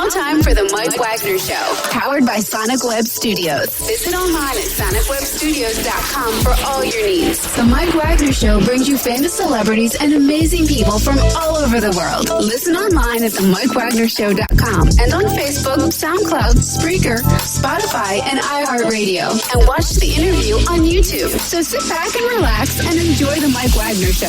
now time for the Mike Wagner Show, powered by Sonic Web Studios. Visit online at sonicwebstudios.com for all your needs. The Mike Wagner Show brings you famous celebrities and amazing people from all over the world. Listen online at themikewagnershow.com and on Facebook, SoundCloud, Spreaker, Spotify, and iHeartRadio. And watch the interview on YouTube. So sit back and relax and enjoy the Mike Wagner Show.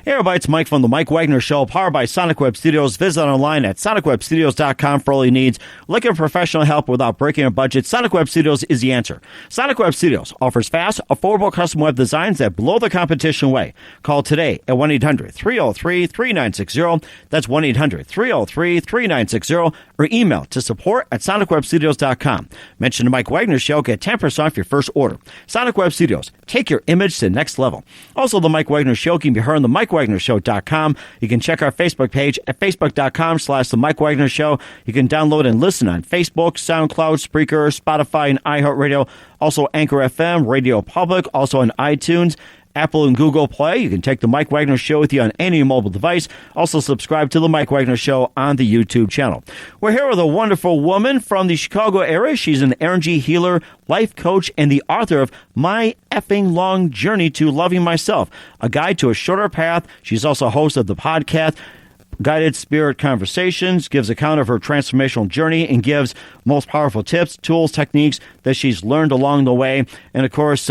Hey everybody, it's Mike from the Mike Wagner Show, powered by Sonic Web Studios. Visit online at sonicwebstudios.com for all your needs. Looking for professional help without breaking your budget? Sonic Web Studios is the answer. Sonic Web Studios offers fast, affordable custom web designs that blow the competition away. Call today at 1-800-303-3960. That's 1-800-303-3960. Or email to support@sonicwebstudios.com. Mention the Mike Wagner Show, get 10% off your first order. Sonic Web Studios, take your image to the next level. Also, the Mike Wagner Show can be heard on the MikeWagnerShow.com. You can check our Facebook page at Facebook.com/The Mike Wagner Show. You can download and listen on Facebook, SoundCloud, Spreaker, Spotify, and iHeartRadio. Also, Anchor FM, Radio Public, also on iTunes, Apple and Google Play. You can take the Mike Wagner Show with you on any mobile device. Also, subscribe to the Mike Wagner Show on the YouTube channel. We're here with a wonderful woman from the Chicago area. She's an energy healer, life coach, and the author of My Effing Long Journey to Loving Myself, a guide to a shorter path. She's also host of the podcast Guided Spirit Conversations, gives account of her transformational journey, and gives most powerful tips, tools, techniques that she's learned along the way. And, of course,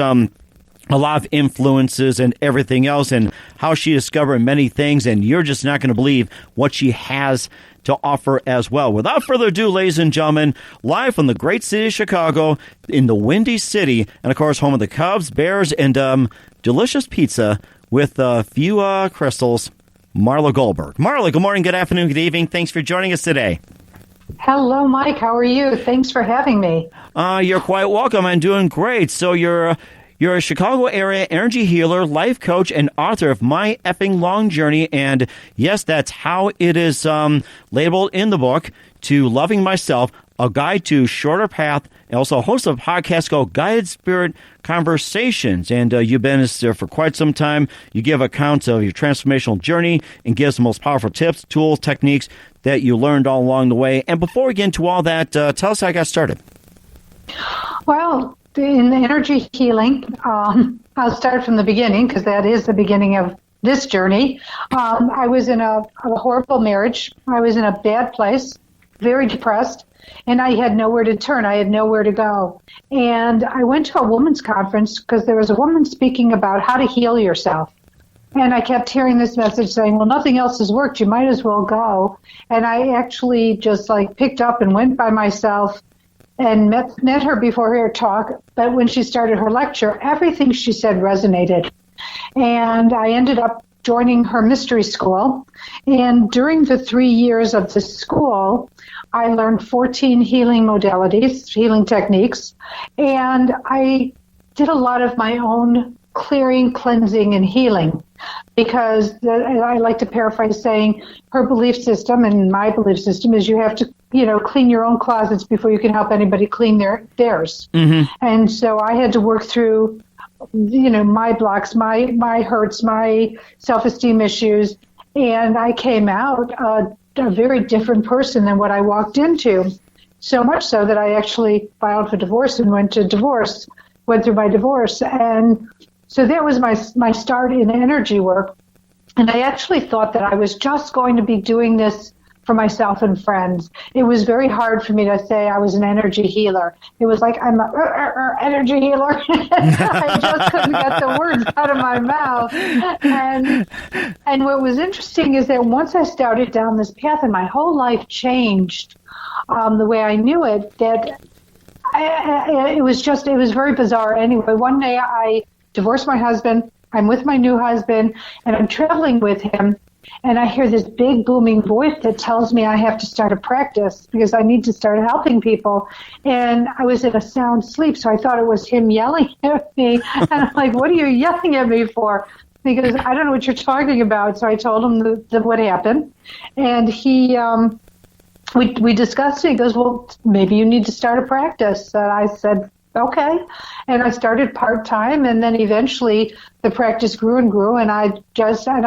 a lot of influences and everything else, and how she discovered many things, and you're just not going to believe what she has to offer as well. Without further ado, ladies and gentlemen, live from the great city of Chicago, in the Windy City, and of course home of the Cubs, Bears, and delicious pizza with a few crystals, Marla Goldberg. Marla, good morning, good afternoon, good evening. Thanks for joining us today. Hello, Mike. How are you? Thanks for having me. You're quite welcome. I'm doing great. So you're a Chicago area energy healer, life coach, and author of My Effing Long Journey. And yes, that's how it is labeled in the book, To Loving Myself, a guide to shorter path, and also host of a podcast called Guided Spirit Conversations. And you've been there for quite some time. You give accounts of your transformational journey and give the most powerful tips, tools, techniques that you learned all along the way. And before we get into all that, tell us how you got started. Well, in the energy healing, I'll start from the beginning because that is the beginning of this journey. I was in a horrible marriage. I was in a bad place, very depressed, and I had nowhere to turn. I had nowhere to go. And I went to a women's conference because there was a woman speaking about how to heal yourself. And I kept hearing this message saying, well, nothing else has worked. You might as well go. And I actually just picked up and went by myself and met her before her talk, but when she started her lecture, everything she said resonated. And I ended up joining her mystery school. And during the 3 years of the school, I learned 14 healing modalities, healing techniques, and I did a lot of my own clearing, cleansing, and healing. Because I like to paraphrase saying her belief system and my belief system is you have to, clean your own closets before you can help anybody clean theirs. Mm-hmm. And so I had to work through, my blocks, my hurts, my self-esteem issues, and I came out a very different person than what I walked into. So much so that I actually filed for divorce and went through my divorce. And so that was my start in energy work. And I actually thought that I was just going to be doing this for myself and friends. It was very hard for me to say I was an energy healer. It was like, I'm an energy healer. I just couldn't get the words out of my mouth. And what was interesting is that once I started down this path and my whole life changed the way I knew it, that it was very bizarre. Anyway, one day I divorced my husband. I'm with my new husband, and I'm traveling with him, and I hear this big booming voice that tells me I have to start a practice because I need to start helping people. And I was in a sound sleep, so I thought it was him yelling at me. And I'm like, what are you yelling at me for? Because I don't know what you're talking about. So I told him what happened, and we discussed it. He goes, well, maybe you need to start a practice. And I said, okay. And I started part-time, and then eventually the practice grew and grew, and I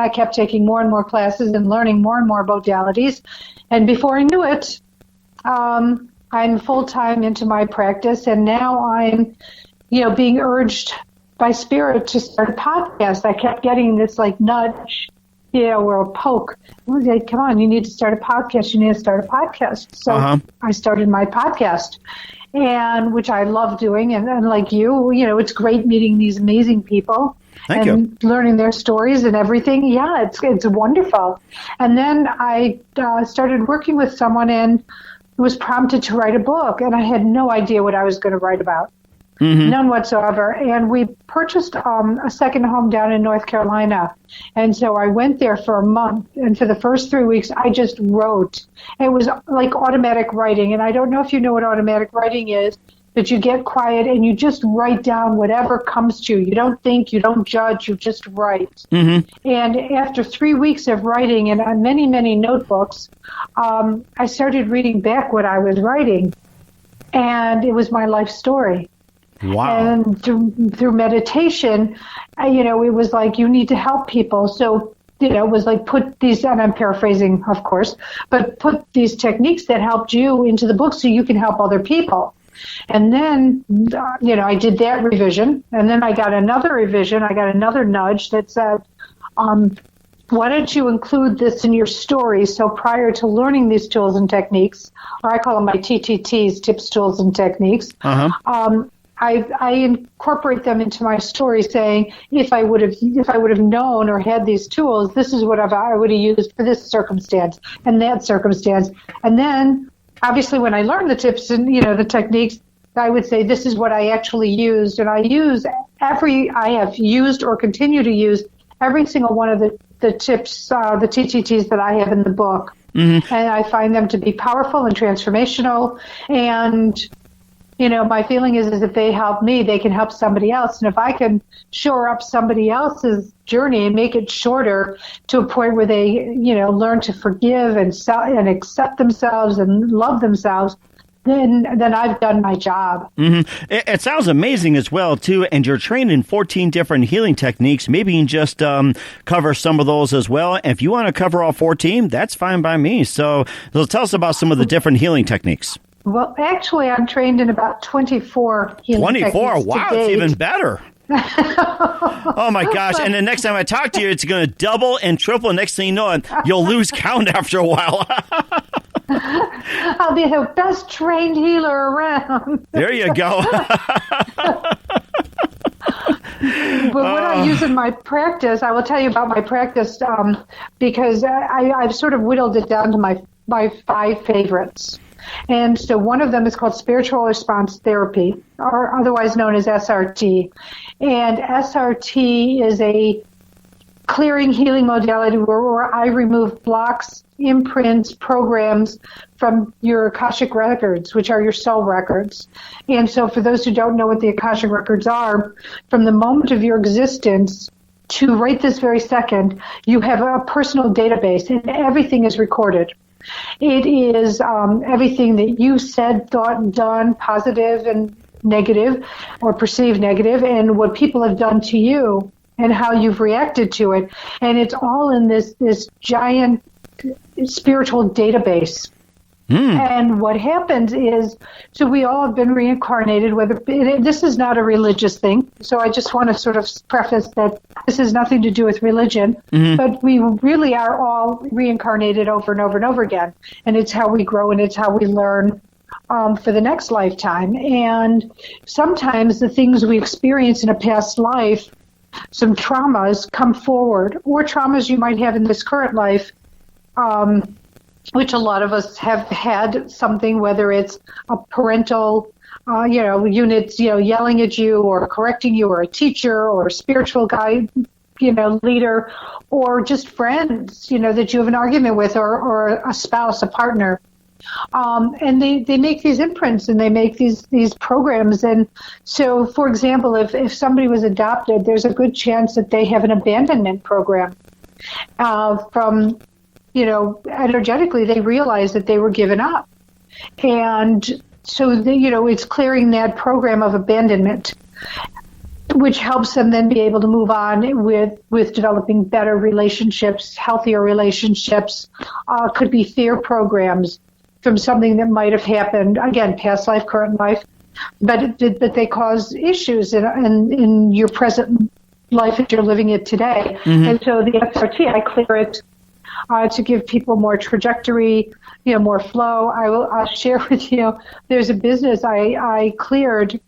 kept taking more and more classes and learning more and more modalities. And before I knew it, I'm full-time into my practice, and now I'm, being urged by Spirit to start a podcast. I kept getting this nudge, or a poke. I was like, come on, you need to start a podcast. You need to start a podcast. So I started my podcast, and which I love doing. And like you, it's great meeting these amazing people. Thank you. Learning their stories and everything. Yeah, it's wonderful. And then I started working with someone and was prompted to write a book, and I had no idea what I was going to write about. Mm-hmm. None whatsoever. And we purchased a second home down in North Carolina. And so I went there for a month. And for the first 3 weeks, I just wrote. It was like automatic writing. And I don't know if you know what automatic writing is, but you get quiet and you just write down whatever comes to you. You don't think, you don't judge, you just write. Mm-hmm. And after 3 weeks of writing and on many, many notebooks, I started reading back what I was writing. And it was my life story. Wow. And through meditation, it was like, you need to help people. So, it was like put these, and I'm paraphrasing, of course, but put these techniques that helped you into the book so you can help other people. And then, I did that revision. And then I got another revision. I got another nudge that said, why don't you include this in your story? So prior to learning these tools and techniques, or I call them my TTTs, tips, tools, and techniques, I incorporate them into my story, saying if I would have known or had these tools, this is what I would have used for this circumstance and that circumstance. And then, obviously, when I learned the tips and the techniques, I would say this is what I actually used, and I have used or continue to use every single one of the tips, the TTTs that I have in the book, and I find them to be powerful and transformational. And my feeling is if they help me, they can help somebody else. And if I can shore up somebody else's journey and make it shorter to a point where they, learn to forgive and accept themselves and love themselves, then I've done my job. Mm-hmm. It sounds amazing as well, too. And you're trained in 14 different healing techniques. Maybe you can just cover some of those as well. And if you want to cover all 14, that's fine by me. So tell us about some of the different healing techniques. Well, actually, I'm trained in about 24 healing techniques. 24? Wow, it's even better. Oh, my gosh. And the next time I talk to you, it's going to double and triple. Next thing you know, you'll lose count after a while. I'll be the best trained healer around. There you go. But what I use in my practice, I will tell you about my practice because I've sort of whittled it down to my 5 favorites. And so one of them is called spiritual response therapy, or otherwise known as SRT. And SRT is a clearing healing modality where I remove blocks, imprints, programs from your Akashic records, which are your soul records. And so for those who don't know what the Akashic records are, from the moment of your existence to right this very second, you have a personal database and everything is recorded. It is everything that you said, thought, and done, positive and negative, or perceived negative, and what people have done to you and how you've reacted to it. And it's all in this giant spiritual database. And what happens is, so we all have been reincarnated, this is not a religious thing, so I just want to sort of preface that this has nothing to do with religion, but we really are all reincarnated over and over and over again, and it's how we grow and it's how we learn for the next lifetime. And sometimes the things we experience in a past life, some traumas come forward, or traumas you might have in this current life, which a lot of us have had something, whether it's a parental, units, yelling at you or correcting you, or a teacher or a spiritual guide, leader, or just friends, that you have an argument with, or a spouse, a partner. And they make these imprints and they make these programs. And so, for example, if somebody was adopted, there's a good chance that they have an abandonment program energetically, they realized that they were given up. And it's clearing that program of abandonment, which helps them then be able to move on with developing better relationships, healthier relationships. Could be fear programs from something that might have happened, again, past life, current life, but they cause issues in your present life as you're living it today. Mm-hmm. And so the SRT, I clear it to give people more trajectory, more flow. I'll share with you, there's a business I cleared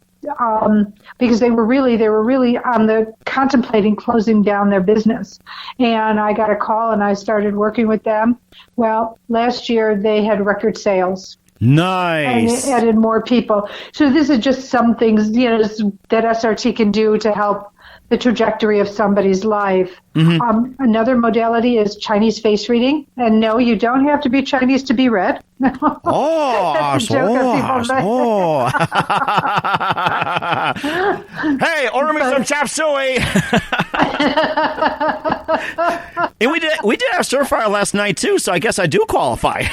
because they were really on the contemplating closing down their business. And I got a call and I started working with them. Well, last year they had record sales. Nice. And it added more people. So this is just some things, that SRT can do to help the trajectory of somebody's life. Mm-hmm. Another modality is Chinese face reading. And no, you don't have to be Chinese to be read. Hey, order me some chop suey. And we did have stir fry last night too, so I guess I do qualify.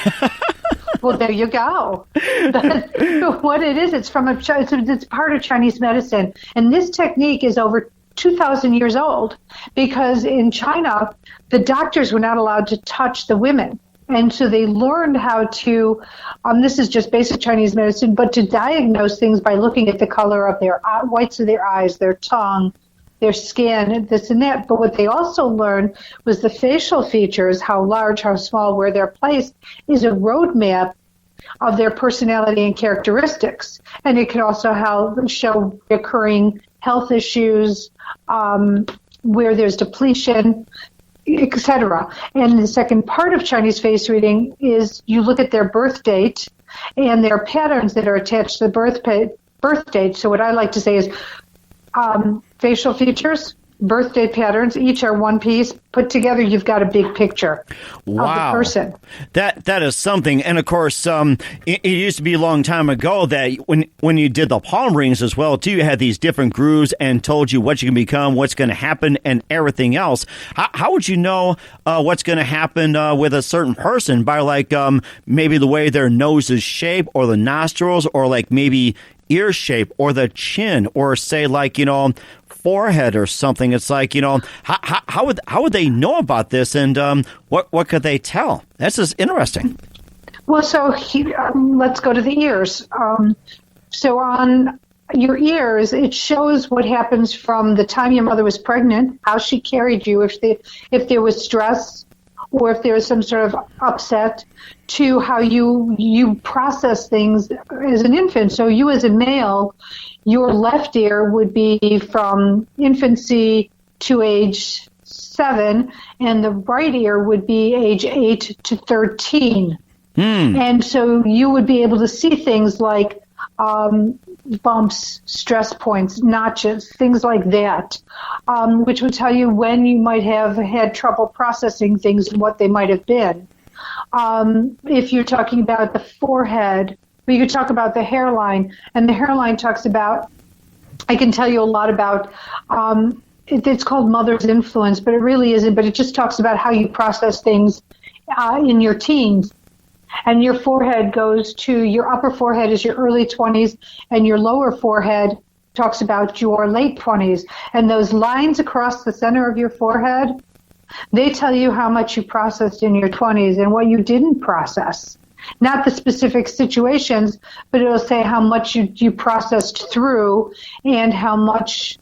Well, there you go. But what it is, it's part of Chinese medicine, and this technique is over 2,000 years old, because in China, the doctors were not allowed to touch the women. And so they learned how to, this is just basic Chinese medicine, but to diagnose things by looking at the color of their whites of their eyes, their tongue, their skin, this and that. But what they also learned was the facial features, how large, how small, where they're placed, is a roadmap of their personality and characteristics. And it can also show recurring health issues, where there's depletion, etc. And the second part of Chinese face reading is you look at their birth date, and there are patterns that are attached to the birth date. So what I like to say is facial features, birthday patterns, each are one piece. Put together, you've got a big picture of the person. That is something. And of course, it used to be a long time ago that when you did the palm rings as well, too, you had these different grooves and told you what you can become, what's going to happen, and everything else. How would you know what's going to happen with a certain person? By maybe the way their nose is shaped, or the nostrils, or maybe ear shape, or the chin, or say forehead or something. It's how would they know about this, and what could they tell? That's just interesting. Well, so let's go to the ears. So on your ears, it shows what happens from the time your mother was pregnant, how she carried you, if there was stress, or if there was some sort of upset, to how you process things as an infant. So you as a male, your left ear would be from infancy to age 7, and the right ear would be age 8 to 13. And so you would be able to see things like bumps, stress points, notches, things like that, which would tell you when you might have had trouble processing things and what they might have been. If you're talking about the forehead, we could talk about the hairline, and the hairline talks about, I can tell you a lot about, it's called mother's influence, but it really isn't, but it just talks about how you process things in your teens. And your forehead goes to, your upper forehead is your early 20s, and your lower forehead talks about your late 20s. And those lines across the center of your forehead, they tell you how much you processed in your 20s and what you didn't process. Not the specific situations, but it'll say how much you processed through, and how much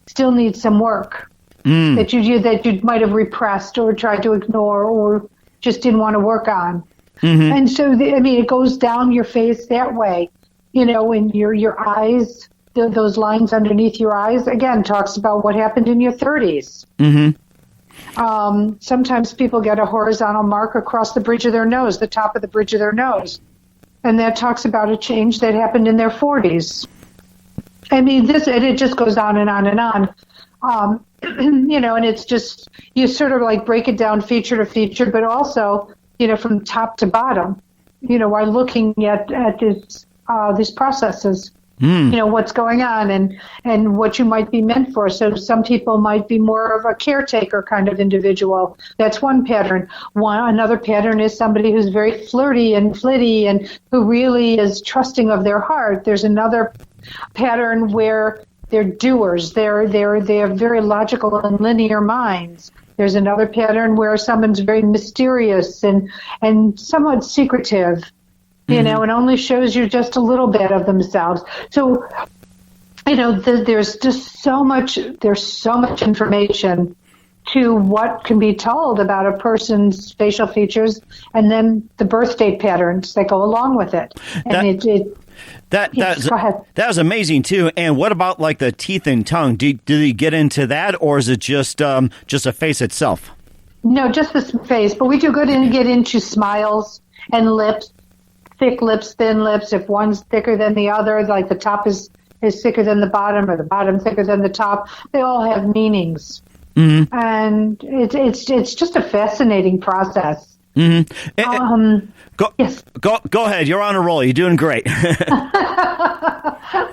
still needs some work that you might have repressed or tried to ignore or just didn't want to work on. Mm-hmm. And so, it goes down your face that way. In your eyes, those lines underneath your eyes, again, talks about what happened in your 30s. Mm-hmm. Sometimes people get a horizontal mark across the bridge of their nose, the top of the bridge of their nose. And that talks about a change that happened in their 40s. It just goes on and on and on. And it's just, you sort of break it down feature to feature, but also, from top to bottom, while looking at these processes. What's going on and what you might be meant for. So some people might be more of a caretaker kind of individual. That's one pattern. Another pattern is somebody who's very flirty and flitty and who really is trusting of their heart. There's another pattern where they're doers. They have very logical and linear minds. There's another pattern where someone's very mysterious and somewhat secretive, and only shows you just a little bit of themselves. So, there's just there's so much information to what can be told about a person's facial features and then the birth date patterns that go along with it. And that was amazing too. And what about like the teeth and tongue? Do you get into that, or is it just a face itself? No, just the face. But we do get into smiles and lips, thick lips, thin lips. If one's thicker than the other, like the top is thicker than the bottom, or the bottom thicker than the top, they all have meanings. Mm-hmm. And it's just a fascinating process. Mm-hmm. Yes. Go ahead. You're on a roll. You're doing great.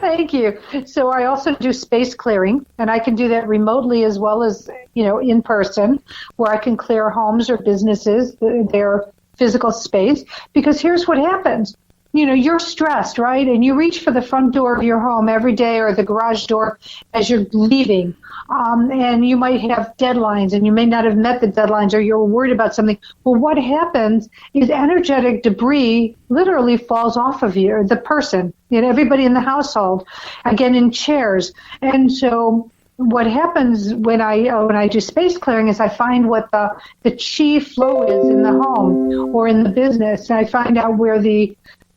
Thank you. So I also do space clearing, and I can do that remotely as well as, in person, where I can clear homes or businesses, their physical space. Because here's what happens. You're stressed, right? And you reach for the front door of your home every day or the garage door as you're leaving. And you might have deadlines, and you may not have met the deadlines, or you're worried about something. Well, what happens is energetic debris literally falls off of you, the person, everybody in the household, again, in chairs. And so what happens when I do space clearing is I find what the chi flow is in the home or in the business. And I find out where the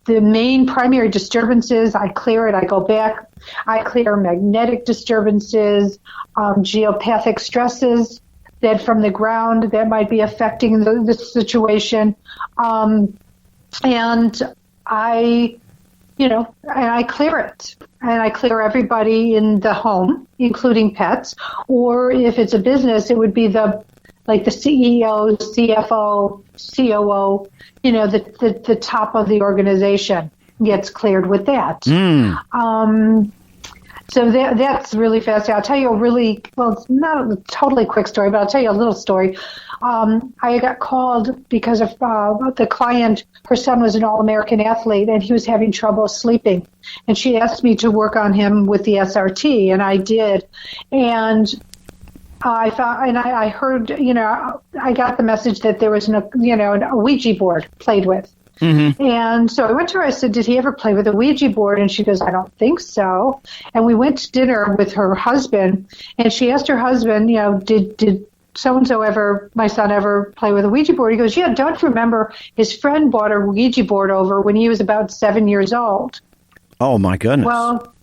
main primary disturbances. I clear it. I go back. I clear magnetic disturbances, geopathic stresses that from the ground that might be affecting the situation. And I clear it. And I clear everybody in the home, including pets. Or if it's a business, it would be the CEO, CFO, COO, the top of the organization gets cleared with that. So that's really fascinating. I'll tell you it's not a totally quick story, but I'll tell you a little story. I got called because of the client. Her son was an All-American athlete, and he was having trouble sleeping. And she asked me to work on him with the SRT, and I did. And I heard, I got the message that there was a Ouija board played with. Mm-hmm. And so I went to her, I said, did he ever play with a Ouija board? And she goes, I don't think so. And we went to dinner with her husband, and she asked her husband, did so-and-so my son ever play with a Ouija board? He goes, yeah, don't you remember his friend bought a Ouija board over when he was about 7 years old. Oh, my goodness. Well,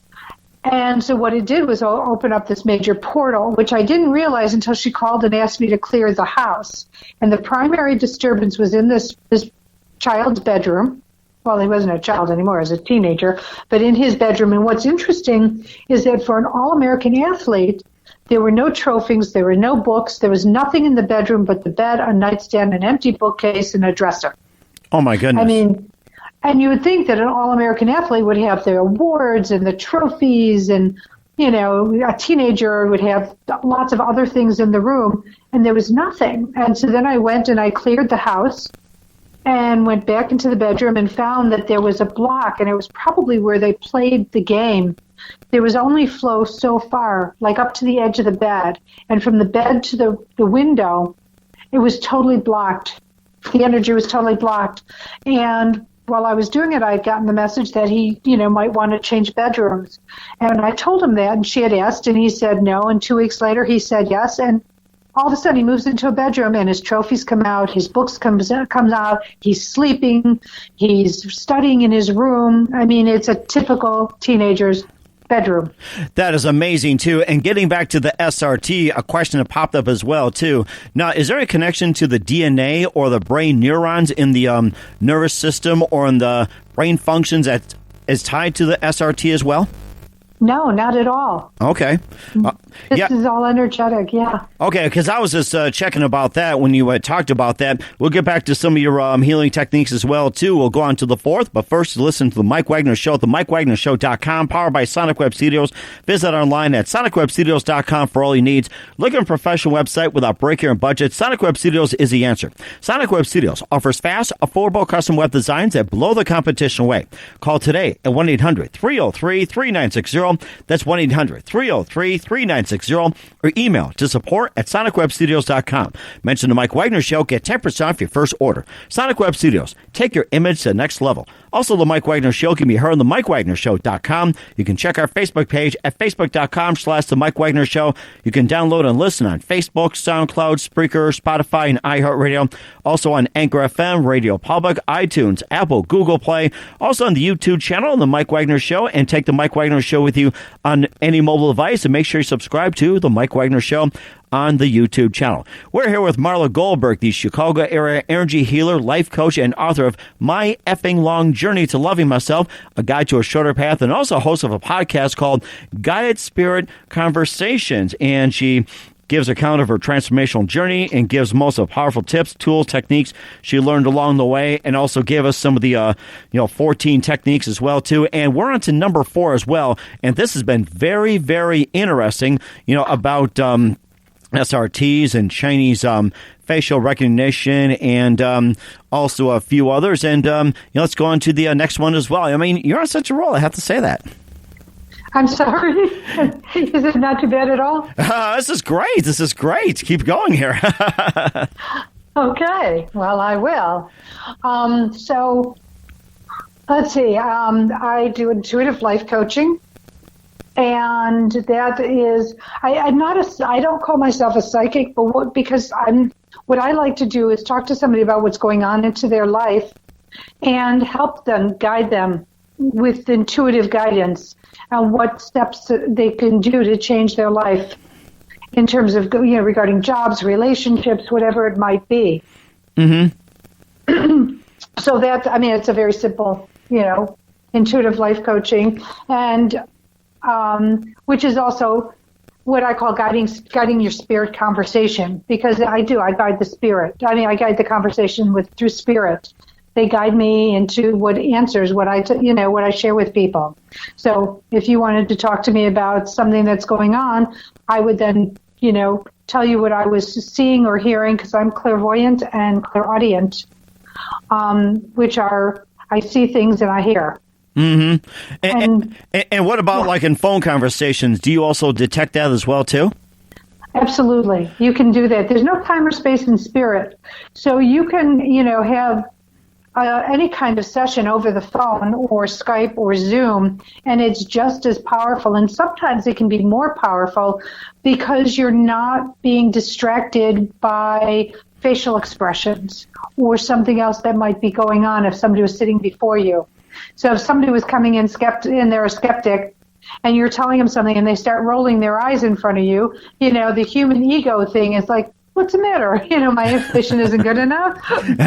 and so what it did was open up this major portal, which I didn't realize until she called and asked me to clear the house. And the primary disturbance was in this child's bedroom. Well, he wasn't a child anymore, as a teenager, but in his bedroom. And what's interesting is that for an All-American athlete, there were no trophies, there were no books, there was nothing in the bedroom but the bed, a nightstand, an empty bookcase, and a dresser. Oh, my goodness. I mean, and you would think that an All-American athlete would have the awards and the trophies, and, a teenager would have lots of other things in the room, and there was nothing. And so then I went and I cleared the house and went back into the bedroom and found that there was a block, and it was probably where they played the game. There was only flow so far, like up to the edge of the bed, and from the bed to the window, it was totally blocked. The energy was totally blocked. And while I was doing it, I had gotten the message that he, might want to change bedrooms. And I told him that, and she had asked, and he said no. And 2 weeks later, he said yes. And all of a sudden, he moves into a bedroom, and his trophies come out, his books comes out, he's sleeping, he's studying in his room. I mean, it's a typical teenager's bedroom. That is amazing, too. And getting back to the SRT, a question that popped up as well, too. Now, is there a connection to the DNA or the brain neurons in the nervous system or in the brain functions that is tied to the SRT as well? No, not at all. Okay. This is all energetic, yeah. Okay, because I was just checking about that when you talked about that. We'll get back to some of your healing techniques as well, too. We'll go on to the fourth, but first, listen to the Mike Wagner Show at the MikeWagnerShow.com, powered by Sonic Web Studios. Visit online at SonicWebStudios.com for all your needs. Looking for a professional website without breaking your budget? Sonic Web Studios is the answer. Sonic Web Studios offers fast, affordable custom web designs that blow the competition away. Call today at 1-800-303-3960. That's 1-800-303-3960. Or email to support@sonicwebstudios.com. Mention the Mike Wagner Show. Get 10% off your first order. Sonic Web Studios. Take your image to the next level. Also, the Mike Wagner Show can be heard on the MikeWagnerShow.com. You can check our Facebook page at Facebook.com/The Mike Wagner Show. You can download and listen on Facebook, SoundCloud, Spreaker, Spotify, and iHeartRadio. Also on Anchor FM, Radio Public, iTunes, Apple, Google Play. Also on the YouTube channel on The Mike Wagner Show. And take The Mike Wagner Show with you on any mobile device. And make sure you subscribe to The Mike Wagner Show on the YouTube channel. We're here with Marla Goldberg, the Chicago area energy healer, life coach, and author of My Effing Long Journey to Loving Myself, A Guide to a Shorter Path, and also host of a podcast called Guided Spirit Conversations. And she gives account of her transformational journey and gives most of the powerful tips, tools, techniques she learned along the way, and also gave us some of the 14 techniques as well too. And we're on to number 4 as well. And this has been very, very interesting. About SRTs and Chinese facial recognition, and also a few others. And let's go on to the next one as well. I mean, you're on such a roll. I have to say that. I'm sorry. Is it not too bad at all? This is great. This is great. Keep going here. Okay. Well, I will. So let's see. I do intuitive life coaching. And that is, I don't call myself a psychic, but what I like to do is talk to somebody about what's going on into their life and help them, guide them with intuitive guidance and what steps they can do to change their life in terms of, regarding jobs, relationships, whatever it might be. Mm-hmm. So it's a very simple, intuitive life coaching, and which is also what I call guiding your spirit conversation, because I guide the spirit. I guide the conversation through spirit. They guide me into what answers, what I share with people. So if you wanted to talk to me about something that's going on, I would then, tell you what I was seeing or hearing, because I'm clairvoyant and clairaudient, which are, I see things and I hear. Mm-hmm. And what about like in phone conversations? Do you also detect that as well too? Absolutely. You can do that. There's no time or space in spirit. So you can, have any kind of session over the phone or Skype or Zoom, and it's just as powerful. And sometimes it can be more powerful because you're not being distracted by facial expressions or something else that might be going on if somebody was sitting before you. So if somebody was coming in and they're a skeptic, and you're telling them something and they start rolling their eyes in front of you, the human ego thing is like, what's the matter? My intuition isn't good enough. And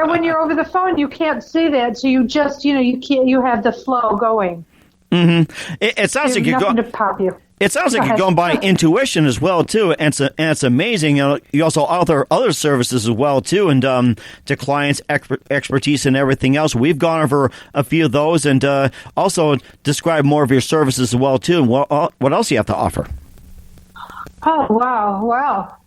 when you're over the phone, you can't see that. So you just, you have the flow going. Mm-hmm. It sounds like you're going to pop you. It sounds like you're going by intuition as well too, and it's amazing. You also offer other services as well too, and to clients, expertise, and everything else. We've gone over a few of those, and also describe more of your services as well too. And what else you have to offer? Oh wow!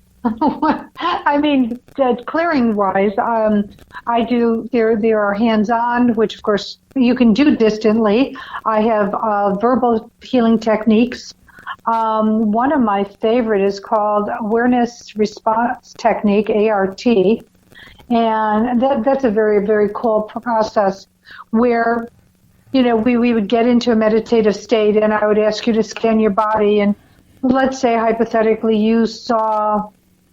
I mean, clearing wise, I do. There are hands-on, which of course you can do distantly. I have verbal healing techniques. One of my favorite is called Awareness Response Technique, ART, and that's a very, very cool process where, we would get into a meditative state, and I would ask you to scan your body, and let's say hypothetically you saw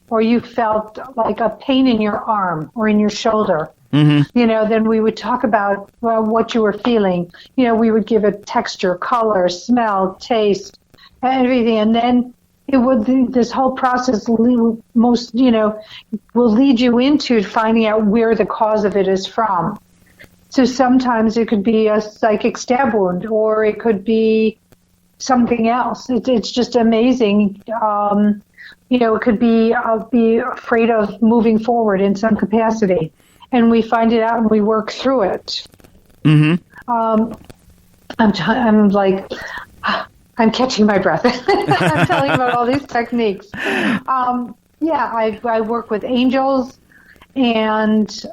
or you felt like a pain in your arm or in your shoulder. Mm-hmm. Then we would talk about what you were feeling. We would give it texture, color, smell, taste, everything, and then it would. This whole process will lead you into finding out where the cause of it is from. So sometimes it could be a psychic stab wound, or it could be something else. It's just amazing. It could be afraid of moving forward in some capacity, and we find it out and we work through it. Mm-hmm. I'm catching my breath. I'm telling you about all these techniques. I work with angels, and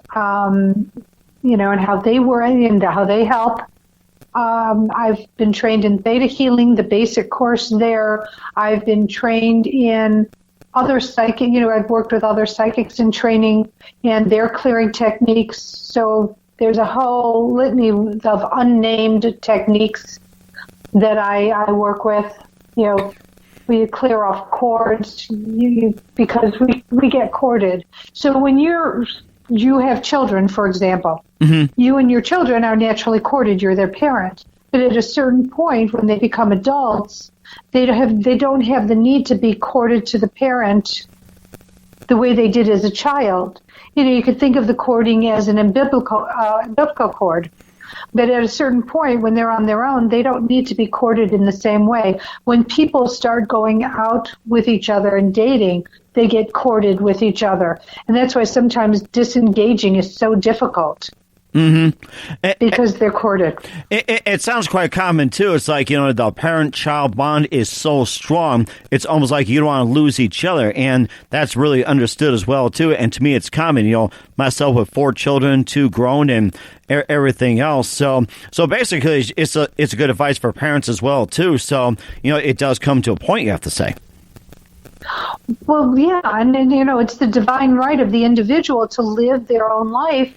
and how they work and how they help. I've been trained in theta healing, the basic course there. I've been trained in other psychic, I've worked with other psychics in training and their clearing techniques. So there's a whole litany of unnamed techniques that I work with. We clear off cords because we get corded. So when you have children, for example, mm-hmm. you and your children are naturally corded. You're their parent. But at a certain point, when they become adults, they don't have the need to be corded to the parent the way they did as a child. You could think of the cording as an umbilical cord. But at a certain point, when they're on their own, they don't need to be courted in the same way. When people start going out with each other and dating, they get courted with each other. And that's why sometimes disengaging is so difficult. Mm-hmm. Because they're courted. It sounds quite common, too. It's like, the parent-child bond is so strong, it's almost like you don't want to lose each other. And that's really understood as well, too. And to me, it's common. Myself with 4 children, 2 grown, and everything else. So basically, it's a good advice for parents as well, too. So, it does come to a point, you have to say. Well, yeah. And it's the divine right of the individual to live their own life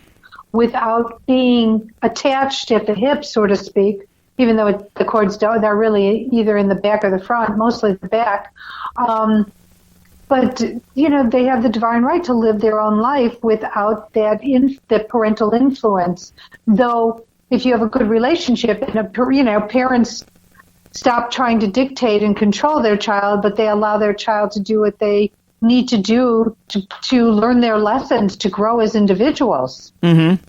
without being attached at the hip, so to speak, even though the cords they're really either in the back or the front, mostly the back. But they have the divine right to live their own life without the parental influence. Though, if you have a good relationship, and parents stop trying to dictate and control their child, but they allow their child to do what they need to do to learn their lessons, to grow as individuals. Mm-hmm.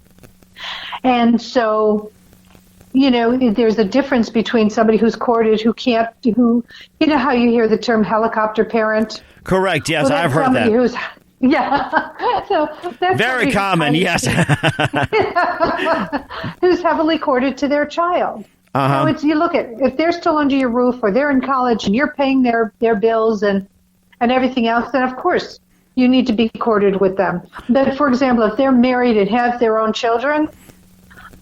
And so, there's a difference between somebody who's courted, who can't, how you hear the term helicopter parent? Correct, yes, well, I've heard that. So that's very common, yes. Who's heavily courted to their child. Uh-huh. So you look at, if they're still under your roof or they're in college and you're paying their bills and everything else, then of course you need to be courted with them. But for example, if they're married and have their own children,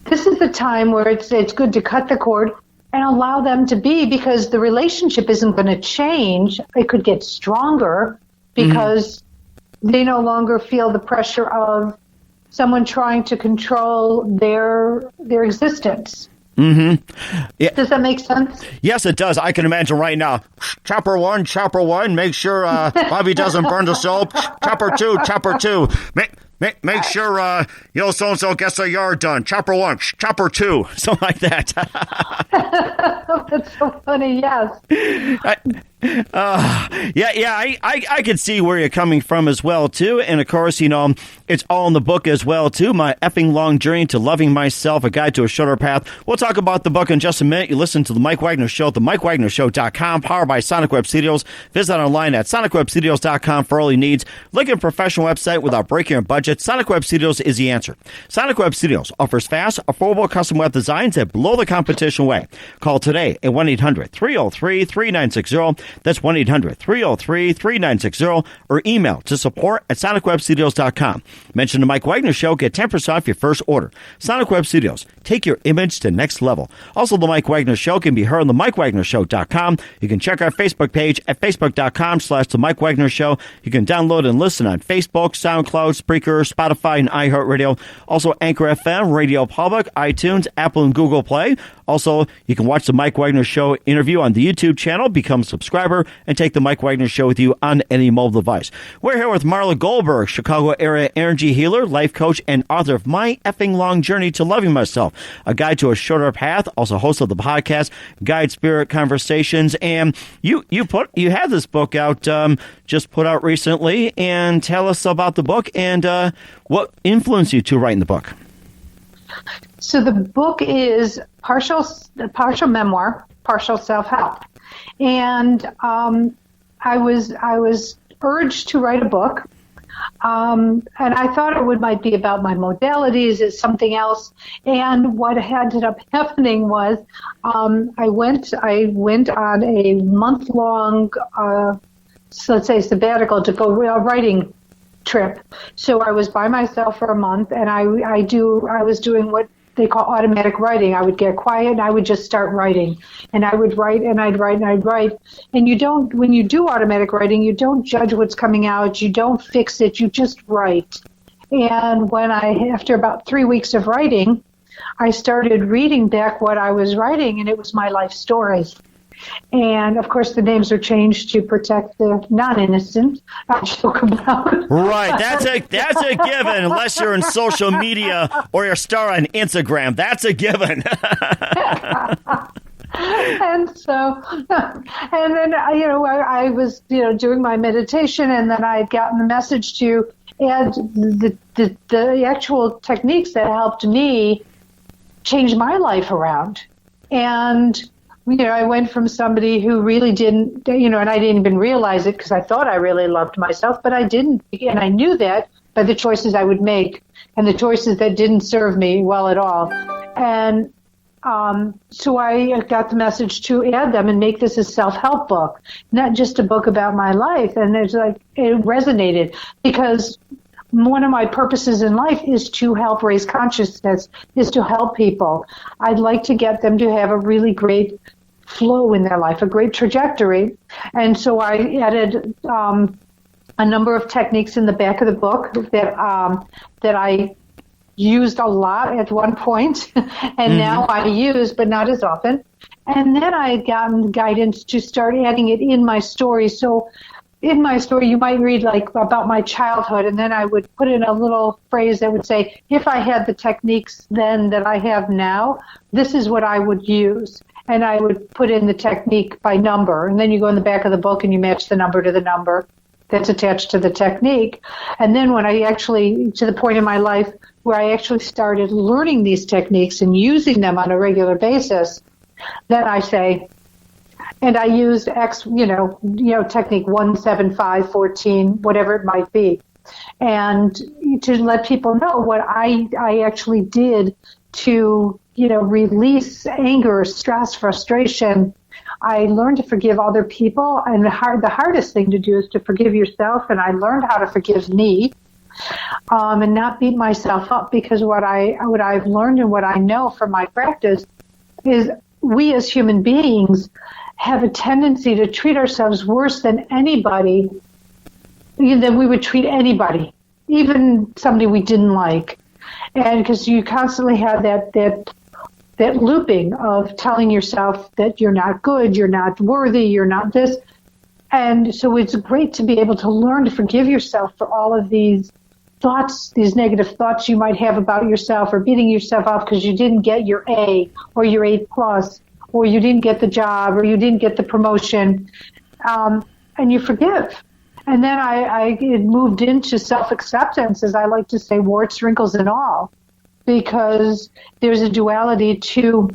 this is the time where it's good to cut the cord and allow them to be, because the relationship isn't going to change. It could get stronger because they no longer feel the pressure of someone trying to control their existence. Mm-hmm. Yeah. Does that make sense? Yes, it does. I can imagine right now. Chopper one, make sure Bobby doesn't burn the soap. Chopper two. Make sure so-and-so gets their yard done. Chopper 1, chopper 2, something like that. That's so funny, yes. I can see where you're coming from as well, too. And, of course, it's all in the book as well, too. My Effing Long Journey to Loving Myself, A Guide to a Shorter Path. We'll talk about the book in just a minute. You listen to The Mike Wagner Show at themikewagnershow.com, powered by Sonic Web Studios. Visit online at sonicwebstudios.com for all your needs. Look at a professional website without breaking your budget. Sonic Web Studios is the answer. Sonic Web Studios offers fast, affordable custom web designs that blow the competition away. Call today at 1-800-303-3960. That's 1-800-303-3960, or email to support@sonicwebstudios.com. Mention the Mike Wagner Show, get 10% off your first order. Sonic Web Studios, take your image to the next level. Also, the Mike Wagner Show can be heard on the MikeWagnerShow.com. You can check our Facebook page at facebook.com/the Mike Wagner Show. You can download and listen on Facebook, SoundCloud, Spreaker, Spotify, and iHeartRadio. Also, Anchor FM, Radio Public, iTunes, Apple, and Google Play. Also, you can watch the Mike Wagner Show interview on the YouTube channel, become a subscriber, and take the Mike Wagner Show with you on any mobile device. We're here with Marla Goldberg, Chicago area energy healer, life coach, and author of My Effing Long Journey to Loving Myself, A Guide to a Shorter Path, also host of the podcast Guide Spirit Conversations. And you had this book out, just put out recently, and tell us about the book and what influenced you to write in the book. So the book is partial memoir, partial self-help. And I was urged to write a book. And I thought it might be about my modalities, it's something else. And what ended up happening was I went on a month-long, let's say, sabbatical to go writing trip. So I was by myself for a month, and I was doing what they call automatic writing. I would get quiet and I would just start writing, and I would write and I'd write and I'd write. And when you do automatic writing, you don't judge what's coming out, you don't fix it, you just write. And after about 3 weeks of writing, I started reading back what I was writing, and it was my life stories. And of course, the names are changed to protect the non-innocent. I joke about. Right, that's a given. Unless you're in social media or you're a star on Instagram, that's a given. And then I was doing my meditation, and then I had gotten the message to add the actual techniques that helped me change my life around. And I went from somebody who really didn't, and I didn't even realize it because I thought I really loved myself, but I didn't. And I knew that by the choices I would make and the choices that didn't serve me well at all. And so I got the message to add them and make this a self-help book, not just a book about my life. And it resonated because one of my purposes in life is to help raise consciousness, is to help people. I'd like to get them to have a really great flow in their life, a great trajectory. And so I added a number of techniques in the back of the book that I used a lot at one point, and now I use, but not as often. And then I had gotten guidance to start adding it in my story. So in my story, you might read about my childhood, and then I would put in a little phrase that would say, if I had the techniques then that I have now, this is what I would use. And I would put in the technique by number. And then you go in the back of the book and you match the number to the number that's attached to the technique. And then when I actually, to the point in my life where I actually started learning these techniques and using them on a regular basis, then I say, and I used technique 17514, whatever it might be, and to let people know what I actually did to release anger, stress, frustration. I learned to forgive other people, and the hardest thing to do is to forgive yourself. And I learned how to forgive me, and not beat myself up, because what I've learned and what I know from my practice is we as human beings have a tendency to treat ourselves worse than anybody, than we would treat anybody, even somebody we didn't like. And because you constantly have that looping of telling yourself that you're not good, you're not worthy, you're not this. And so it's great to be able to learn to forgive yourself for all of these thoughts, these negative thoughts you might have about yourself, or beating yourself up because you didn't get your A or your A+, or you didn't get the job, or you didn't get the promotion, and you forgive. And then I moved into self-acceptance, as I like to say, warts, wrinkles, and all, because there's a duality to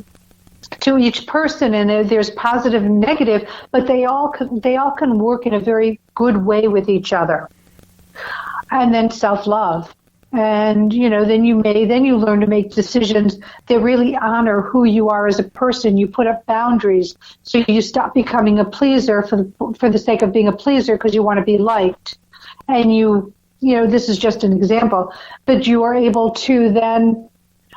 each person, and there's positive and negative, but they all can work in a very good way with each other. And then self-love. And, then you learn to make decisions that really honor who you are as a person. You put up boundaries, so you stop becoming a pleaser for the sake of being a pleaser because you want to be liked. And this is just an example, but you are able to then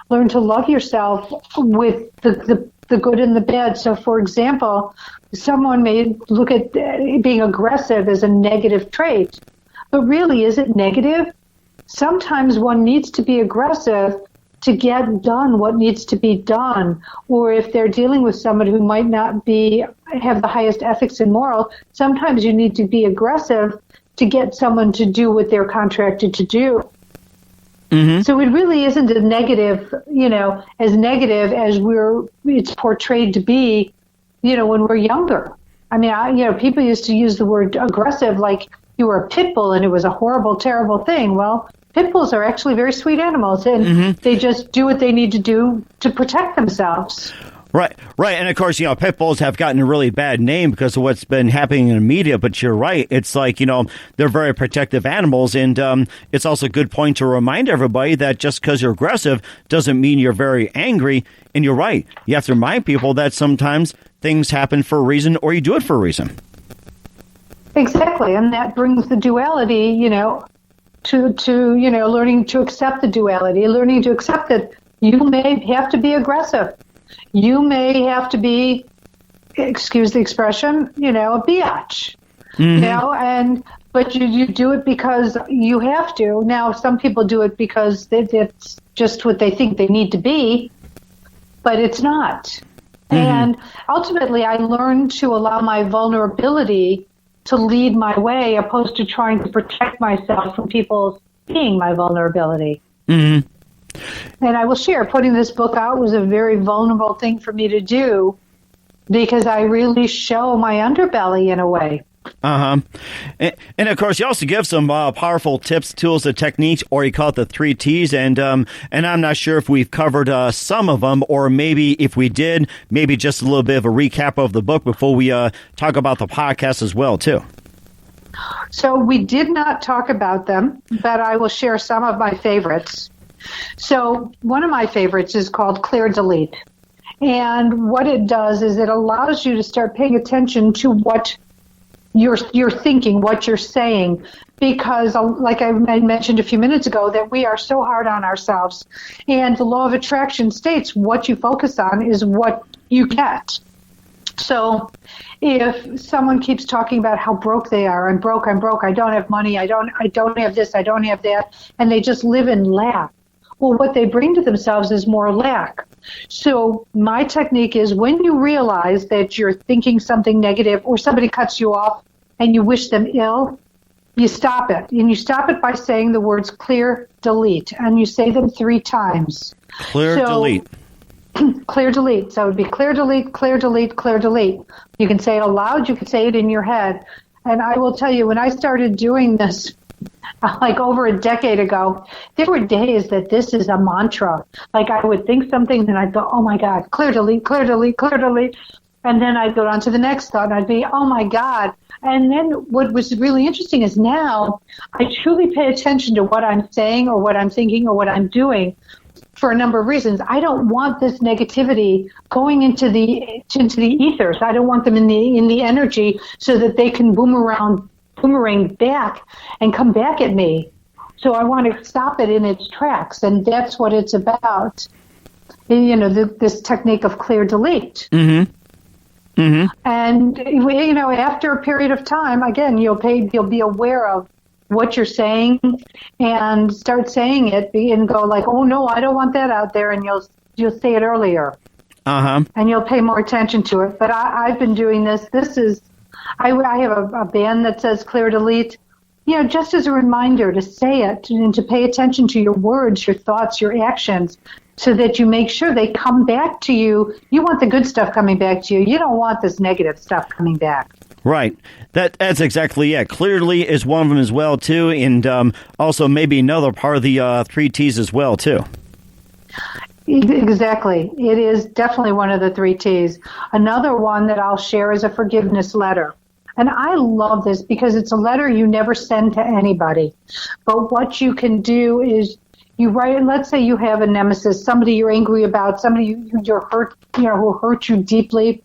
learn to love yourself with the good and the bad. So, for example, someone may look at being aggressive as a negative trait, but really, is it negative? Sometimes one needs to be aggressive to get done what needs to be done. Or if they're dealing with someone who might not have the highest ethics and moral, sometimes you need to be aggressive to get someone to do what they're contracted to do. Mm-hmm. So it really isn't as negative as it's portrayed to be, when we're younger. I mean, people used to use the word aggressive like you were a pit bull and it was a horrible, terrible thing. Well, pit bulls are actually very sweet animals, and they just do what they need to do to protect themselves. Right. And of course, pit bulls have gotten a really bad name because of what's been happening in the media, but you're right. It's like, they're very protective animals, and it's also a good point to remind everybody that just because you're aggressive doesn't mean you're very angry, and you're right. You have to remind people that sometimes things happen for a reason, or you do it for a reason. Exactly, and that brings the duality, to learning to accept the duality, learning to accept that you may have to be aggressive. You may have to be, excuse the expression, a biatch. But you do it because you have to. Now, some people do it because it's just what they think they need to be, but it's not. And ultimately, I learned to allow my vulnerability to lead my way, opposed to trying to protect myself from people seeing my vulnerability. And I will share, putting this book out was a very vulnerable thing for me to do, because I really show my underbelly in a way. And of course, you also give some powerful tips, tools, and techniques, or you call it the 3 T's. And I'm not sure if we've covered some of them, or maybe if we did, maybe just a little bit of a recap of the book before we talk about the podcast as well, too. So we did not talk about them, but I will share some of my favorites. So one of my favorites is called Clear Delete. And what it does is it allows you to start paying attention to what you're thinking, what you're saying, because like I mentioned a few minutes ago, that we are so hard on ourselves. And the law of attraction states what you focus on is what you get. So if someone keeps talking about how broke they are, I'm broke, I don't have money, I don't have this, I don't have that, and they just live in lack, well, what they bring to themselves is more lack. So my technique is, when you realize that you're thinking something negative, or somebody cuts you off and you wish them ill, you stop it. And you stop it by saying the words clear, delete. And you say them 3 times. Clear, delete. Clear, delete. So it would be clear, delete, clear, delete, clear, delete. You can say it aloud. You can say it in your head. And I will tell you, when I started doing this, like over a decade ago, there were days that this is a mantra. Like I would think something and I'd go, oh my God, clear, delete, clear, delete, clear, delete. And then I'd go on to the next thought and I'd be, oh my God. And then what was really interesting is now I truly pay attention to what I'm saying or what I'm thinking or what I'm doing, for a number of reasons. I don't want this negativity going into the ethers. I don't want them in the energy so that they can boomerang back and come back at me. So I want to stop it in its tracks, and that's what it's about. This technique of clear delete. And after a period of time, again, you'll be aware of what you're saying and start saying it and go like, oh no, I don't want that out there, and you'll say it earlier. And you'll pay more attention to it. But I've been doing this. I have a band that says clear delete, just as a reminder to say it and to pay attention to your words, your thoughts, your actions, so that you make sure they come back to you. You want the good stuff coming back to you. You don't want this negative stuff coming back. Right. That's exactly it. Clearly is one of them as well, too. And also maybe another part of the 3 T's as well, too. Exactly. It is definitely one of the 3 T's. Another one that I'll share is a forgiveness letter. And I love this because it's a letter you never send to anybody. But what you can do is you write, let's say you have a nemesis, somebody you're angry about, somebody you're hurt, who hurt you deeply,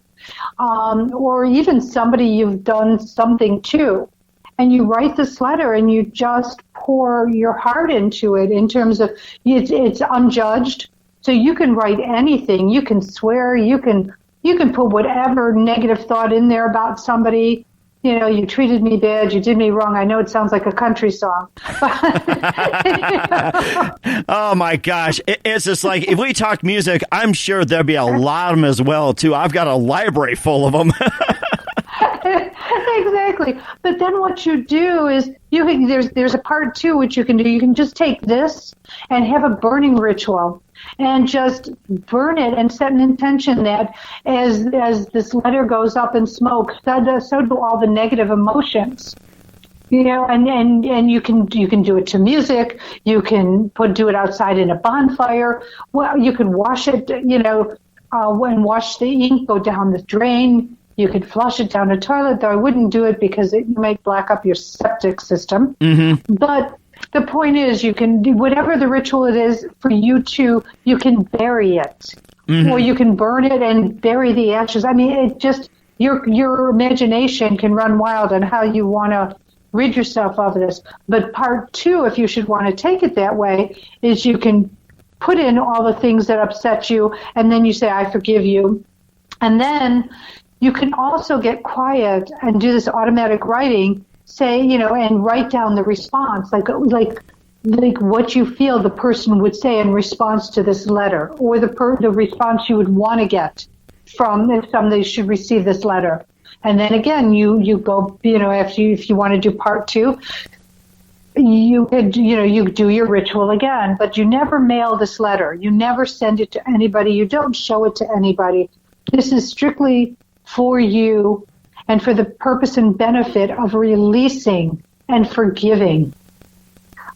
or even somebody you've done something to. And you write this letter and you just pour your heart into it in terms of it's unjudged. So you can write anything. You can swear. You can put whatever negative thought in there about somebody. You treated me bad. You did me wrong. I know it sounds like a country song. Oh, my gosh. It's just like, if we talk music, I'm sure there'd be a lot of them as well, too. I've got a library full of them. Exactly. But then what you do is there's a part 2 which you can do. You can just take this and have a burning ritual and just burn it and set an intention that as this letter goes up in smoke, so do all the negative emotions. and you can do it to music. You can do it outside in a bonfire. Well, you can wash it, when wash the ink, go down the drain. You could flush it down the toilet, though I wouldn't do it because it might black up your septic system. Mm-hmm. But the point is, you can do whatever the ritual it is for you can bury it. Mm-hmm. Or you can burn it and bury the ashes. I mean, it just, your imagination can run wild on how you want to rid yourself of this. But part 2, if you should want to take it that way, is you can put in all the things that upset you, and then you say, I forgive you. And then you can also get quiet and do this automatic writing, say, and write down the response, like what you feel the person would say in response to this letter, or the response you would want to get from if somebody should receive this letter. And then again, you go, if you want to do part 2, you could, you do your ritual again, but you never mail this letter. You never send it to anybody. You don't show it to anybody. This is strictly for you and for the purpose and benefit of releasing and forgiving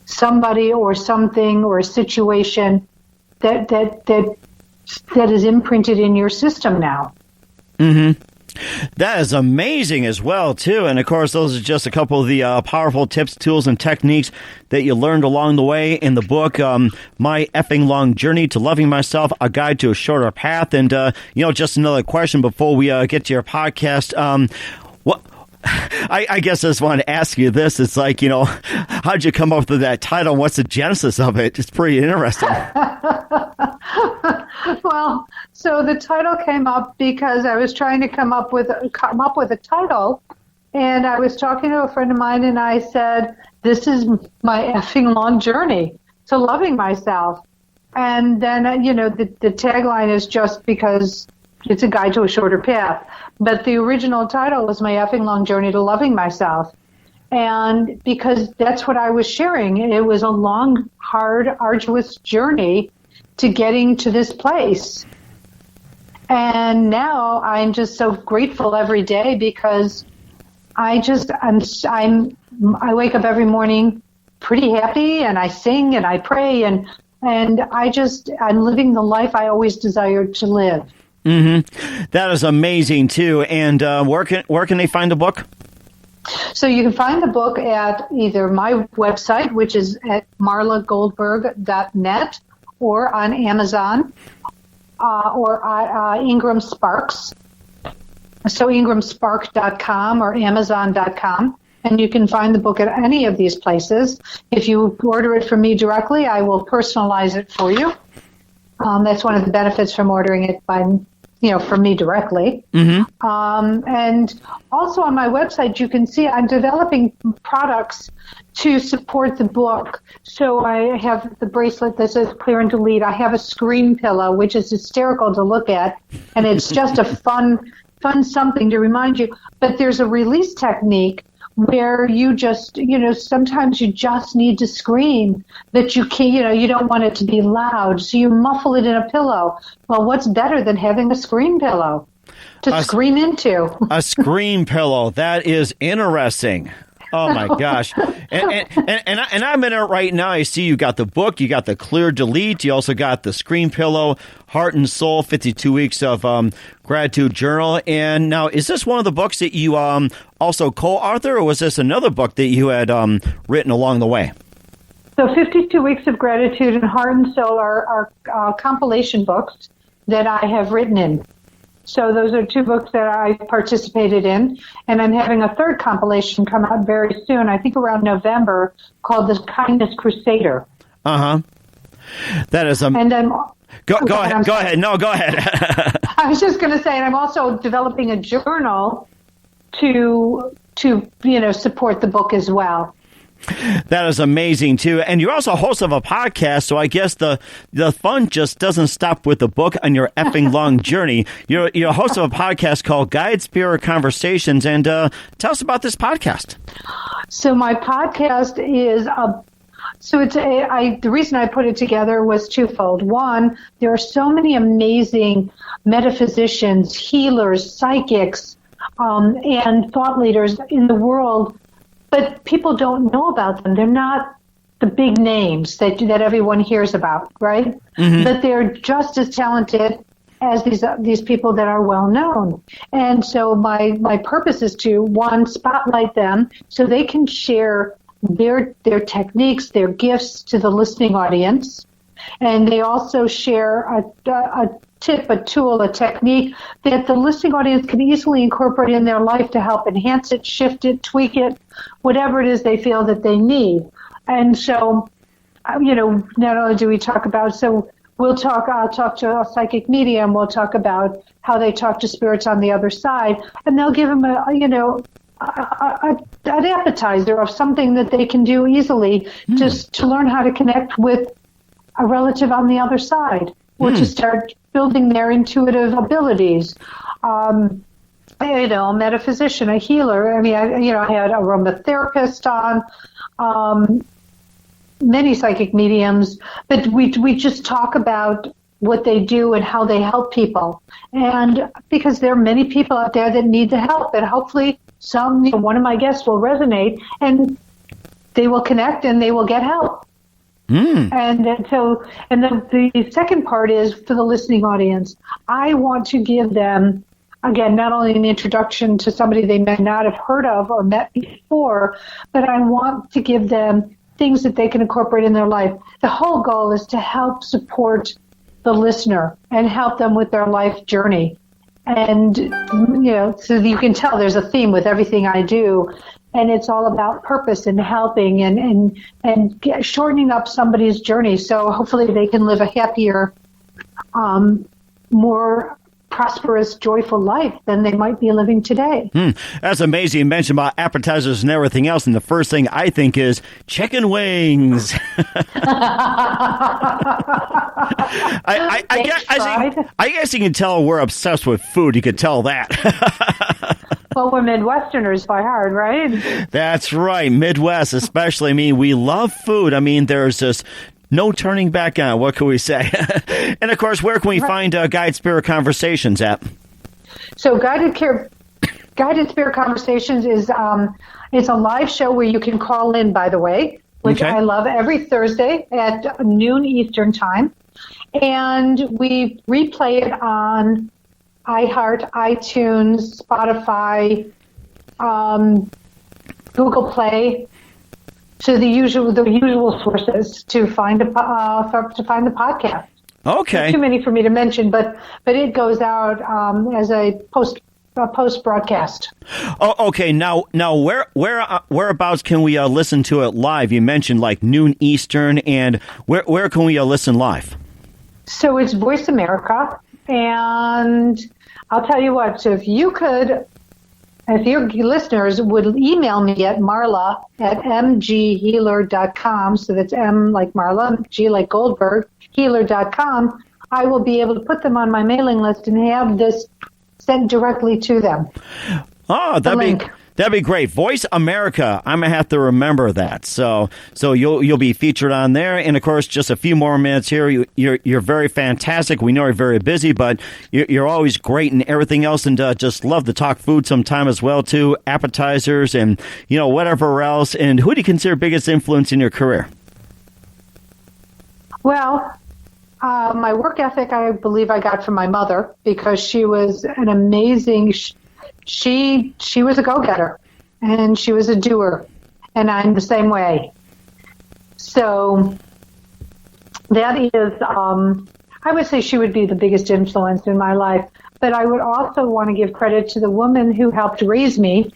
somebody or something or a situation that is imprinted in your system now. Mm-hmm. That is amazing as well, too. And, of course, those are just a couple of the powerful tips, tools, and techniques that you learned along the way in the book, My Effing Long Journey to Loving Myself, A Guide to a Shorter Path. And, just another question before we get to your podcast. I guess I just wanted to ask you this. It's like, how'd you come up with that title? What's the genesis of it? It's pretty interesting. Well, so the title came up because I was trying to come up with a title, and I was talking to a friend of mine, and I said, this is my effing long journey to loving myself. And then, the tagline is just because it's a guide to a shorter path. But the original title was My Effing Long Journey to Loving Myself. And because that's what I was sharing. It was a long, hard, arduous journey to getting to this place. And now I'm just so grateful every day because I wake up every morning pretty happy, and I sing and I pray, and I'm living the life I always desired to live. Mm-hmm. That is amazing too. And where can they find the book? So you can find the book at either my website, which is at marlagoldberg.net, or on Amazon, or Ingram Sparks. So ingramspark.com or amazon.com. And you can find the book at any of these places. If you order it from me directly, I will personalize it for you. That's one of the benefits from ordering it from me directly. Mm-hmm. And also on my website, you can see I'm developing products to support the book. So I have the bracelet that says Clear and Delete. I have a screen pillow, which is hysterical to look at, and it's just a fun something to remind you. But there's a release technique where you just, sometimes you just need to scream, that you can't, you don't want it to be loud, so you muffle it in a pillow. Well, what's better than having a scream pillow to scream into? A scream pillow. That is interesting. Oh my gosh. And I'm in it right now. I see you got the book, you got the Clear Delete, you also got the Screen Pillow, Heart and Soul, 52 Weeks of Gratitude Journal. And now, is this one of the books that you also co-author, or was this another book that you had written along the way? So 52 Weeks of Gratitude and Heart and Soul are compilation books that I have written in. So those are 2 books that I participated in, and I'm having a third compilation come out very soon, I think around November, called The Kindness Crusader. Uh-huh. That is and then Go ahead. No, go ahead. I was just going to say, and I'm also developing a journal to support the book as well. That is amazing, too. And you're also a host of a podcast, so I guess the fun just doesn't stop with the book on your effing long journey. You're a host of a podcast called Guide Spirit Conversations, and tell us about this podcast. So my podcast is the reason I put it together was twofold. One, there are so many amazing metaphysicians, healers, psychics, and thought leaders in the world but people don't know about them. They're not the big names that everyone hears about, right? Mm-hmm. But they're just as talented as these people that are well known. And so my purpose is to, one, spotlight them so they can share their techniques, their gifts to the listening audience. And they also share a tip, a tool, a technique that the listening audience can easily incorporate in their life to help enhance it, shift it, tweak it, whatever it is they feel that they need. And so, not only do we talk about, so I'll talk to a psychic medium, we'll talk about how they talk to spirits on the other side, and they'll give them an appetizer of something that they can do easily just to learn how to connect with a relative on the other side, or to start building their intuitive abilities. A metaphysician, a healer. I mean, I had a aromatherapist on, many psychic mediums, but we just talk about what they do and how they help people. And because there are many people out there that need the help, and hopefully one of my guests will resonate and they will connect and they will get help. And the second part is for the listening audience. I want to give them, again, not only an introduction to somebody they may not have heard of or met before, but I want to give them things that they can incorporate in their life. The whole goal is to help support the listener and help them with their life journey. And, so you can tell there's a theme with everything I do. And it's all about purpose and helping and shortening up somebody's journey. So hopefully they can live a happier, more prosperous, joyful life than they might be living today. That's amazing. You mentioned about appetizers and everything else, and the first thing I think is chicken wings. I guess you can tell we're obsessed with food. You could tell that. Well, we're Midwesterners by heart, right? That's right. Midwest, especially. I mean, we love food. I mean, there's just no turning back on. What can we say? And, of course, where can we find Guided Spirit Conversations at? So Guided Spirit Conversations is it's a live show where you can call in, by the way, which I love, every Thursday at noon Eastern time. And we replay it on iHeart, iTunes, Spotify, Google Play, to the usual sources to find the podcast. Okay. Not too many for me to mention, but it goes out as a post broadcast. Oh, okay. Now, whereabouts can we listen to it live? You mentioned like noon Eastern, and where can we listen live? So it's Voice America, and I'll tell you what. So if your listeners would email me at Marla at mghealer.com, so that's M like Marla, G like Goldberg, healer.com, I will be able to put them on my mailing list and have this sent directly to them. Oh, that'd be great. Voice America. I'm gonna have to remember that. So you'll be featured on there. And of course, just a few more minutes here. You're very fantastic. We know you're very busy, but you're always great and everything else. And just love to talk food sometime as well too. Appetizers and whatever else. And who do you consider biggest influence in your career? Well, my work ethic, I believe I got from my mother, because she was an amazing. She was a go-getter, and she was a doer, and I'm the same way. So that is, I would say she would be the biggest influence in my life. But I would also want to give credit to the woman who helped raise me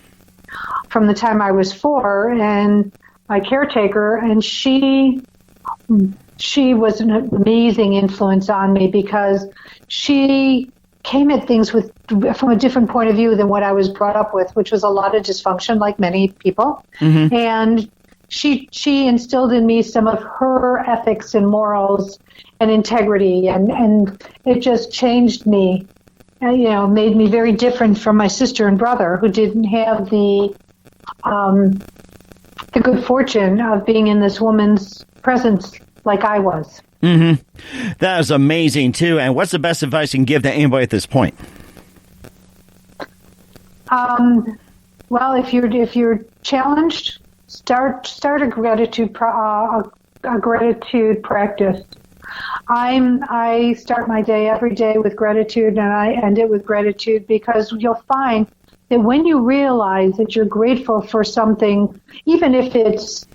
from the time I was 4, and my caretaker, and she was an amazing influence on me, because she came at things from a different point of view than what I was brought up with, which was a lot of dysfunction, like many people. Mm-hmm. And she instilled in me some of her ethics and morals and integrity, and it just changed me. Made me very different from my sister and brother, who didn't have the good fortune of being in this woman's presence like I was. Mm-hmm. That is amazing, too. And what's the best advice you can give to anybody at this point? Well, if you're challenged, start a gratitude practice. I start my day every day with gratitude, and I end it with gratitude, because you'll find that when you realize that you're grateful for something, even if it's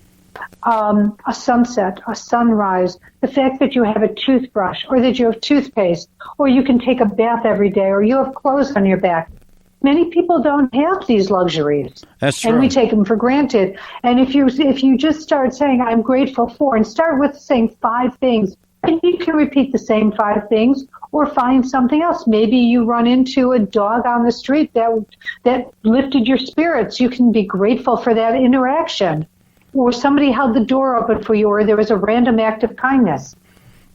a sunset, a sunrise, the fact that you have a toothbrush, or that you have toothpaste, or you can take a bath every day, or you have clothes on your back. Many people don't have these luxuries. That's true. And we take them for granted. And if you just start saying, I'm grateful for, and start with saying 5 things, and you can repeat the same 5 things, or find something else. Maybe you run into a dog on the street that lifted your spirits. You can be grateful for that interaction. Or somebody held the door open for you, or there was a random act of kindness.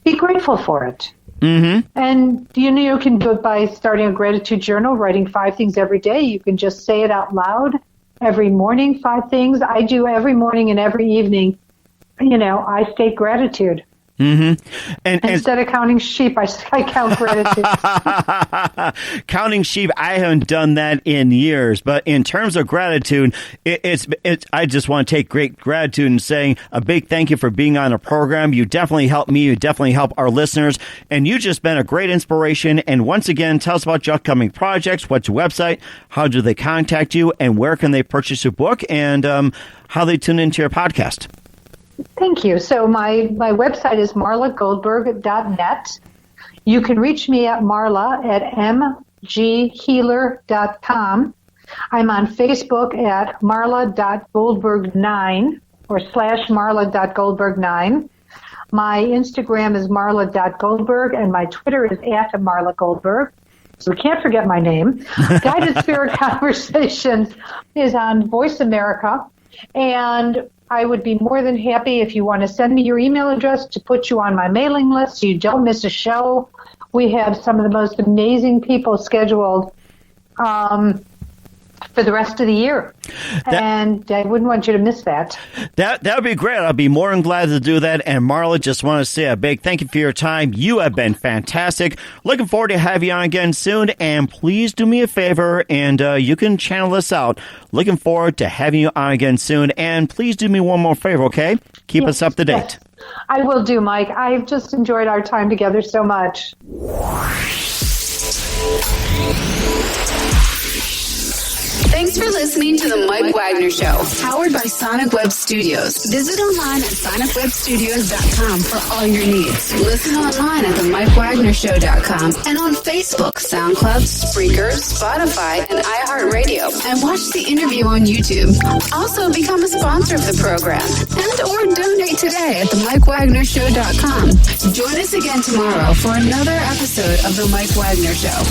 Be grateful for it. Mm-hmm. And you can do it by starting a gratitude journal, writing 5 things every day. You can just say it out loud every morning, 5 things. I do every morning and every evening. I state gratitude. Mm-hmm. And instead of counting sheep, I count gratitude. Counting sheep, I haven't done that in years. But in terms of gratitude, it's I just want to take great gratitude in saying a big thank you for being on the program. You definitely helped me. You definitely help our listeners. And you've just been a great inspiration. And once again, tell us about your upcoming projects. What's your website? How do they contact you? And where can they purchase your book? And how they tune into your podcast? Thank you. So my website is marlagoldberg.net. You can reach me at Marla at mghealer.com. I'm on Facebook at marla.goldberg9 or /marla.goldberg9. My Instagram is marla.goldberg, and my Twitter is at Marla Goldberg. So we can't forget my name. Guided Spirit Conversations is on Voice America, and I would be more than happy if you want to send me your email address to put you on my mailing list so you don't miss a show. We have some of the most amazing people scheduled for the rest of the year. And I wouldn't want you to miss that. That would be great. I'll be more than glad to do that. And Marla, just want to say a big thank you for your time. You have been fantastic. Looking forward to having you on again soon. And please do me a favor, and you can channel this out. Looking forward to having you on again soon. And please do me one more favor, okay? Keep us up to date. Yes, I will do, Mike. I've just enjoyed our time together so much. Thanks for listening to The Mike Wagner Show, powered by Sonic Web Studios. Visit online at sonicwebstudios.com for all your needs. Listen online at themikewagnershow.com and on Facebook, SoundCloud, Spreaker, Spotify, and iHeartRadio. And watch the interview on YouTube. Also, become a sponsor of the program or donate today at themikewagnershow.com. Join us again tomorrow for another episode of The Mike Wagner Show.